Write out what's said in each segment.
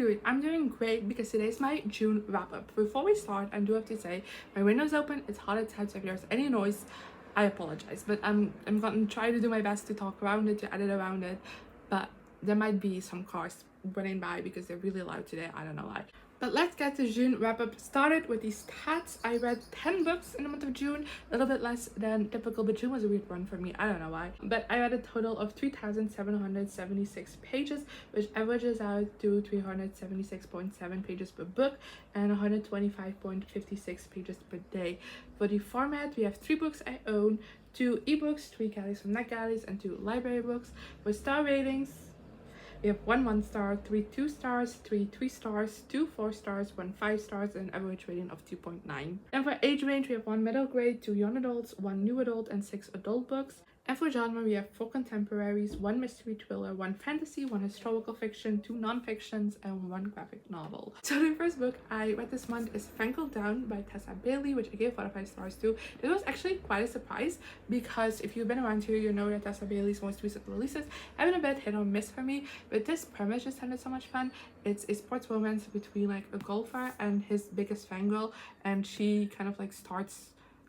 doing? I'm doing great because today's my June wrap-up. Before we start, I do have to say my window's open, it's hot outside, so if there's any noise, I apologize. But I'm gonna try to do my best to talk around it, to edit around it, but there might be some cars running by because they're really loud today. I don't know why. But let's get the June wrap-up started with these stats. I read 10 books in the month of June, a little bit less than typical, but June was a weird one for me. I don't know why. But I read a total of 3,776 pages, which averages out to 376.7 pages per book and 125.56 pages per day. For the format, we have 3 books I own, 2 ebooks, 3 galleys from NetGalleys, and 2 library books. For star ratings, we have 1 1 star, 3 2 stars, 3 3 stars, 2 4 stars, 1 5 stars, and an average rating of 2.9. And for age range, we have 1 middle grade, 2 young adults, 1 new adult, and 6 adult books. And for genre, we have 4 contemporaries, 1 mystery thriller, 1 fantasy, 1 historical fiction, 2 non-fictions, and 1 graphic novel. So the first book I read this month is Fangirl by Tessa, which I gave 4 out of 5 stars to. This was actually quite a surprise because if you've been around here, you know that Tessa Bailey's most recent releases have been a bit hit or miss for me, but this premise just sounded so much fun. It's a sports romance between like a golfer and his biggest fangirl, and she kind of like starts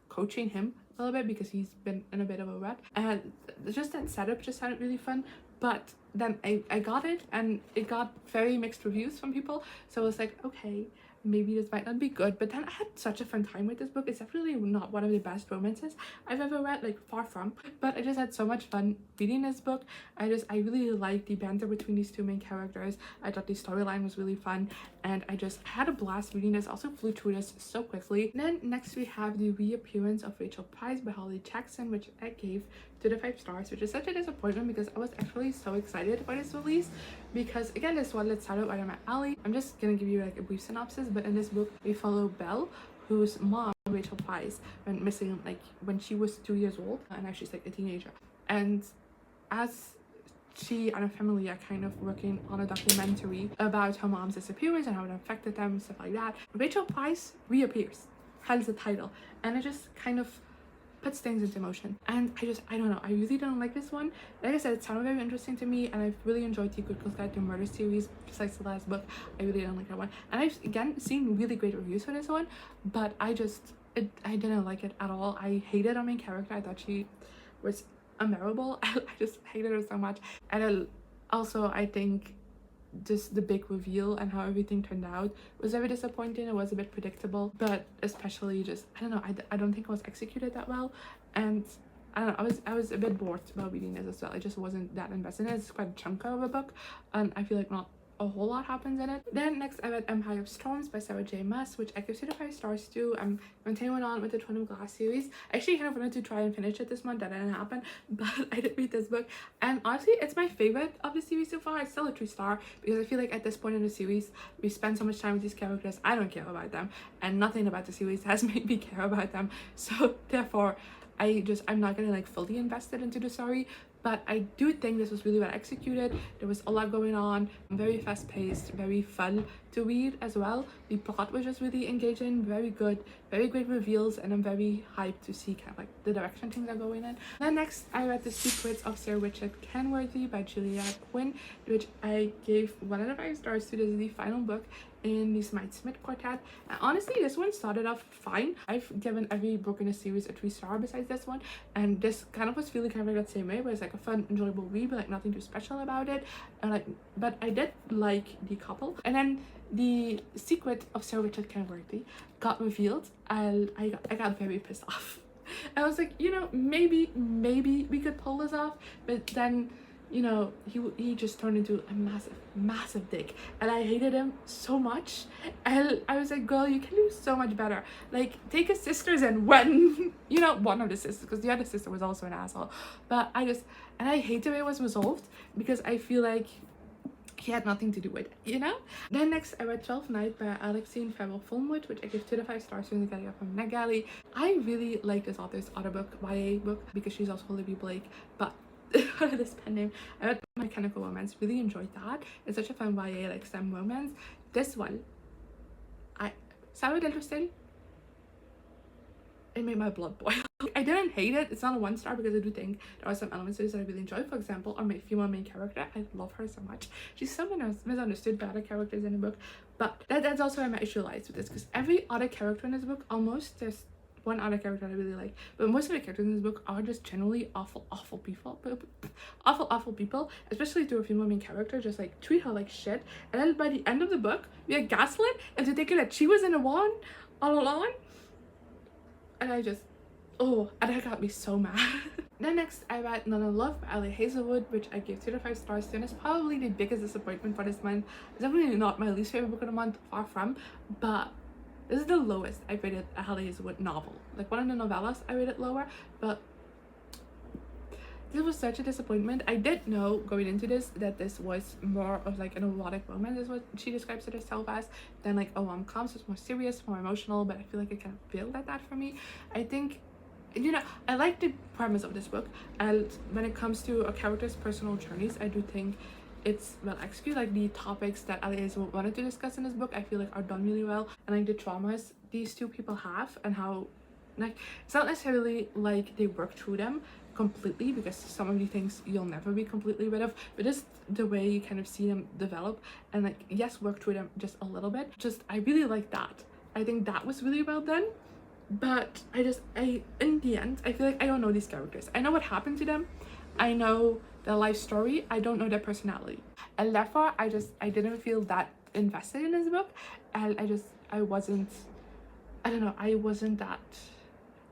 coaching him a little bit because he's been in a bit of a rut, and just that setup just sounded really fun. But then I got it and it got very mixed reviews from people, so I was like, okay, maybe this might not be good. But then I had such a fun time with this book. It's definitely not one of the best romances I've ever read, like far from, but I just had so much fun reading this book. I really liked the banter between these 2 main characters. I thought the storyline was really fun, and I had a blast reading this. Also flew through this so quickly. Then next we have The Reappearance of Rachel Price by Ali Hazelwood, which I gave 2 to 5 stars, which is such a disappointment because I was actually so excited for this release because again, this one, let's start out right on my alley. I'm just gonna give you like a brief synopsis, but in this book we follow Belle, whose mom, Rachel Price, went missing like when she was 2 years old, and now she's like a teenager. And as she and her family are kind of working on a documentary about her mom's disappearance and how it affected them and stuff like that, Rachel Price reappears, hence the title, and it just kind of puts things into motion. And I don't know, I really don't like this one. Like I said, it sounded very interesting to me, and I've really enjoyed the Good Girls Guide to Murder series besides the last book. I really don't like that one, and I've again seen really great reviews for this one, but I didn't like it at all. I hated our main character. I thought she was unbearable. I just hated her so much. And I think just the big reveal and how everything turned out was very disappointing. It was a bit predictable, but especially just I don't know, I don't think it was executed that well, and I don't know, I was a bit bored about reading this as well. I just wasn't that invested in it. It's quite a chunk of a book, and I feel like not a whole lot happens in it. Then next I read Empire of Storms by Sarah J. Maas, which I give 2 to 5 stars to. I'm continuing on with the Throne of Glass series. I actually kind of wanted to try and finish it this month. That didn't happen, but I did read this book, and honestly it's my favorite of the series so far. It's still a 3 star because I feel like at this point in the series we spend so much time with these characters. I don't care about them, and nothing about the series has made me care about them, so therefore I'm not gonna like fully invested into the story. But I do think this was really well executed. There was a lot going on, very fast paced, very fun to read as well. The plot was just really engaging, very good, very great reveals, and I'm very hyped to see kind of like the direction things are going in. Then next I read The Secrets of Sir Richard Kenworthy by Julia Quinn, which I gave 1 out of 5 stars to. This is the final book in the Smythe-Smith quartet, and honestly this one started off fine. I've given every book in the series a 3 star besides this one, and this kind of was feeling kind of like that same way, where it's like a fun, enjoyable read, but like nothing too special about it. And but I did like the couple. And then The Secret of Sir Richard Kenworthy got revealed, and I got very pissed off. I was like, you know, maybe we could pull this off, but then, you know, he just turned into a massive dick, and I hated him so much. And I was like, girl, you can do so much better. Like, take his sisters and run. You know, one of the sisters, because the other sister was also an asshole. But I hate the way it was resolved because I feel like he had nothing to do with it, you know? Then next I read 12th Night by Alexene, Farol, Follmuth, which I give 2 to 5 stars from the gallery from NetGalley. I really like this author's other book, YA book, because she's also Libby Blake, but this pen name. I read My Chemical Romance, really enjoyed that. It's such a fun YA like STEM romance. This one, I sounded interesting. It made my blood boil. I didn't hate it. It's not a 1-star because I do think there are some elements of this that I really enjoy. For example, our female main character, I love her so much. She's so misunderstood by other characters in the book, but that's also where my issue lies with this, because every other character in this book, almost, there's one other character I really like, but most of the characters in this book are just generally awful people, especially to a female main character. Just like treat her like shit, and then by the end of the book we are gaslit into thinking that she was in the one all along, and I just, oh, and that got me so mad. Then next I read Not in Love by Ali Hazelwood, which I gave 2 to 5 stars to, and it's probably the biggest disappointment for this month. It's definitely not my least favorite book of the month, far from, but this is the lowest I rated a Ali Hazelwood novel. Like one of the novellas I rated lower, but this was such a disappointment. I did know going into this that this was more of like an erotic romance, is what she describes it herself as, than like a rom-com. So it's more serious, more emotional, but I feel like it kind of failed at that for me. I think, you know, I like the premise of this book, and when it comes to a character's personal journeys, I do think it's well executed. Like the topics that Ali Hazelwood wanted to discuss in this book, I feel like are done really well, and like the traumas these two people have and how, like, it's not necessarily like they work through them completely, because some of the things you'll never be completely rid of, but just the way you kind of see them develop and like, yes, work through them just a little bit. Just, I really like that. I think that was really well done. But in the end, I feel like I don't know these characters. I know what happened to them, I know their life story, I don't know their personality, and therefore I didn't feel that invested in this book, and I wasn't that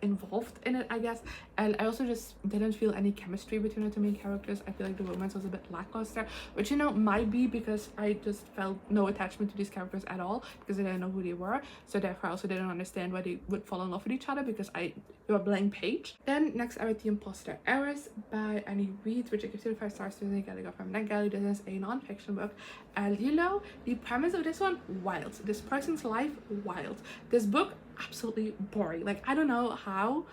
involved in it, I guess. And I also just didn't feel any chemistry between the 2 main characters. I feel like the romance was a bit lackluster, which, you know, might be because I just felt no attachment to these characters at all, because I didn't know who they were, so therefore I also didn't understand why they would fall in love with each other, because they were a blank page. Then next I read The Impostor Heiress by Ana Huang, which I give 2 to 5 stars to. I got from NetGalley. This is a non-fiction book, and you know, the premise of this one, wild. This person's life, wild. This book, absolutely boring. Like, I don't know how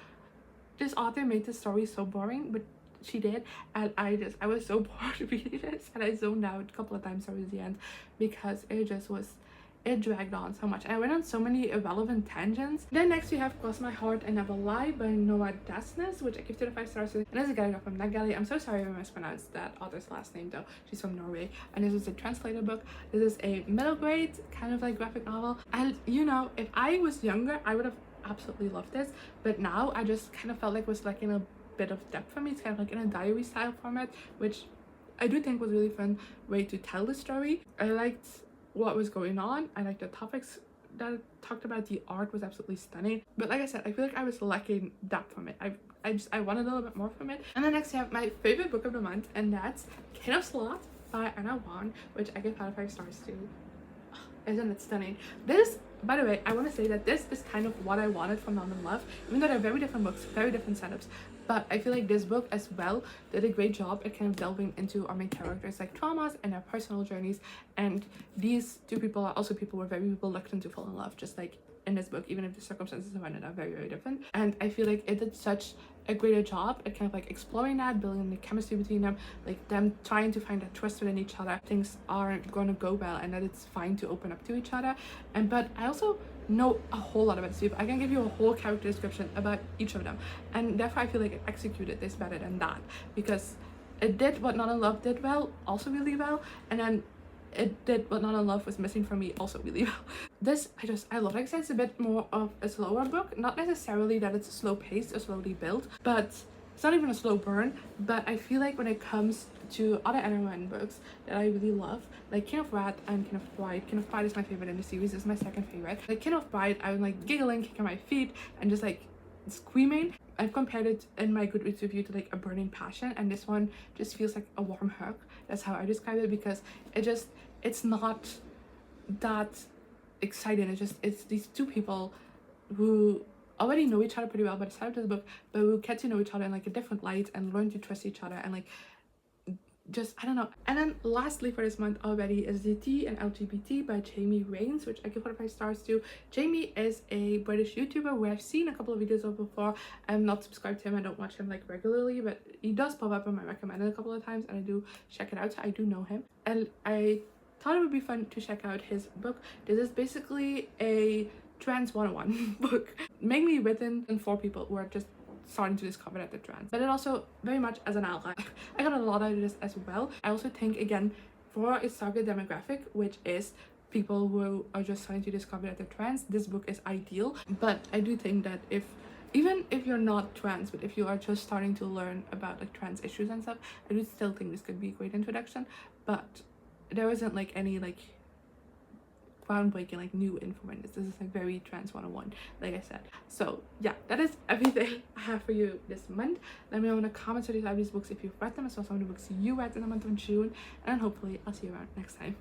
this author made this story so boring, but she did, and I was so bored reading this, and I zoned out a couple of times towards the end, because it dragged on so much. I went on so many irrelevant tangents. Then next we have Cross My Heart and Never Lie by Nora Dåsnes, which I give 2 to 5 stars to. And this is a guy from NetGalley. I'm so sorry if I mispronounced that author's last name though. She's from Norway, and this is a translated book. This is a middle grade kind of like graphic novel, and you know, if I was younger I would have absolutely loved this, but now I just kind of felt like it was like in a bit of depth for me. It's kind of like in a diary style format, which I do think was a really fun way to tell the story. I liked what was going on. I like the topics that it talked about. The art was absolutely stunning, but like I said, I feel like I was lacking depth from it. I wanted a little bit more from it. And then next we have my favorite book of the month, and that's King of Sloth by Ana Huang, which I give 5 stars to. Isn't it stunning? This, by the way, I want to say that this is kind of what I wanted from Not in Love, even though they're very different books, very different setups, but I feel like this book as well did a great job at kind of delving into our main characters' like traumas and their personal journeys, and these 2 people are also people who are very reluctant to fall in love, just like in this book, even if the circumstances around it are very different. And I feel like it did such a greater job at kind of like exploring that, building the chemistry between them, like them trying to find that trust within each other. Things aren't going to go well, and that it's fine to open up to each other. And but I also know a whole lot about these people. I can give you a whole character description about each of them, and therefore I feel like it executed this better than that, because it did what Not in Love did well, also really well, and then it did what Not in Love was missing for me also really well. This I love. Like I said, it's a bit more of a slower book, not necessarily that it's slow paced or slowly built, but it's not even a slow burn. But I feel like when it comes to other Ana Huang books that I really love, like King of Rat and King of Bride. King of Bride is my favorite in the series. It's my second favorite. Like King of Bride, I was like giggling, kicking my feet, and just like screaming. I've compared it in my Goodreads review to like a burning passion, and this one just feels like a warm hug. That's how I describe it, because it's not that exciting. It's these 2 people who already know each other pretty well by the start of the book, but who get to know each other in like a different light and learn to trust each other, and like just, I don't know. And then lastly for this month already is The Tea and LGBT by Jamie Rains, which I give 5 stars to. Jamie is a British YouTuber who I've seen a couple of videos of before. I'm not subscribed to him, I don't watch him like regularly, but he does pop up on my recommended a couple of times, and I do check it out, so I do know him. And I thought it would be fun to check out his book. This is basically a trans 101 book, mainly written for people who are just starting to discover that they're trans. But it also very much as an ally. I got a lot out of this as well. I also think, again, for its target demographic, which is people who are just starting to discover that they're trans, this book is ideal. But I do think that even if you're not trans, but if you are just starting to learn about like trans issues and stuff, I do still think this could be a great introduction. But there isn't like any like groundbreaking like new info in this. This is like very trans 101, like I said. So yeah, that is everything I have for you this month. Let me know in the comments what you thought of these books, if you've read them, as well as some of the books you read in the month of June, and hopefully I'll see you around next time.